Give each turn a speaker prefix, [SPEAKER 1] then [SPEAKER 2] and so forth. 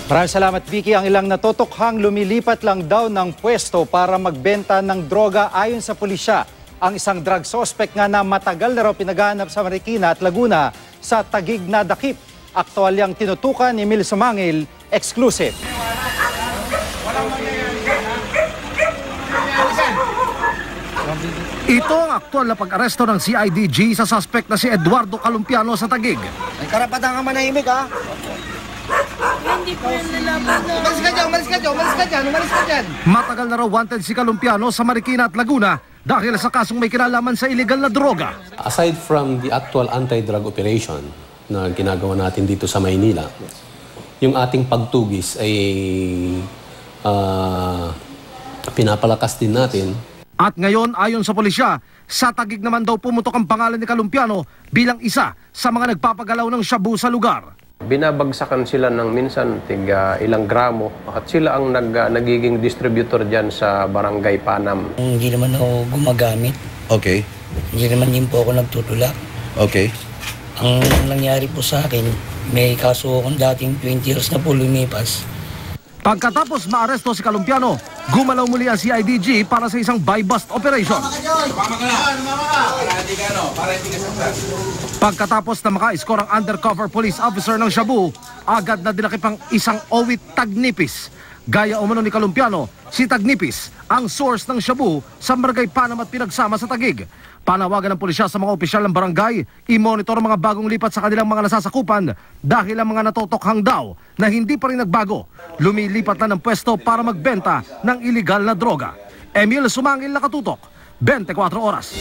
[SPEAKER 1] Maraming salamat, Vicky. Ang ilang natutukhang lumilipat lang daw ng pwesto para magbenta ng droga ayon sa pulisya. Ang isang drug suspect nga na matagal na raw pinaghahanap sa Marikina at Laguna sa Taguig na dakip. Aktual yang tinutukan ni Emil Sumangil, exclusive.
[SPEAKER 2] Ito ang aktual na pag-aresto ng CIDG sa suspect na si Eduardo Calumpiano sa Taguig.
[SPEAKER 3] May karapatan ka manahimik, ha?
[SPEAKER 4] Hindi po yan nalaman na.
[SPEAKER 3] Umalis ka dyan.
[SPEAKER 2] Matagal na raw wanted si Calumpiano sa Marikina at Laguna dahil sa kasong may kinalaman sa illegal na droga.
[SPEAKER 5] Aside from the actual anti-drug operation na ginagawa natin dito sa Maynila, yung ating pagtugis ay pinapalakas din natin.
[SPEAKER 2] At ngayon, ayon sa pulisya, sa Taguig naman daw pumutok ang pangalan ni Calumpiano bilang isa sa mga nagpapagalaw ng shabu sa lugar.
[SPEAKER 6] Binabagsakan sila ng minsan ilang gramo at sila ang nagiging distributor dyan sa Barangay Panam.
[SPEAKER 7] Hindi naman ako gumagamit.
[SPEAKER 3] Okay.
[SPEAKER 7] Hindi naman din po ako nagtutulak.
[SPEAKER 3] Okay.
[SPEAKER 7] Ang nangyari po sa akin, may kaso akong dating 20 years na po lumipas.
[SPEAKER 2] Pagkatapos maaresto si Calumpiano, gumalaw muli ang CIDG para sa isang buy-bust operation. Pagkatapos na maka-score ang undercover police officer ng shabu, agad na dinakip ang isang owit Tagnipis. Gaya umano ni Calumpiano, si Tagnipis ang source ng shabu sa Barangay Panam at pinagsama sa Taguig. Panawagan ng pulisya sa mga opisyal ng barangay, i-monitor ang mga bagong lipat sa kanilang mga nasasakupan dahil ang mga natutokhang daw na hindi pa rin nagbago, lumilipat na ng pwesto para magbenta ng iligal na droga. Emil Sumangil, nakatutok, 24 oras.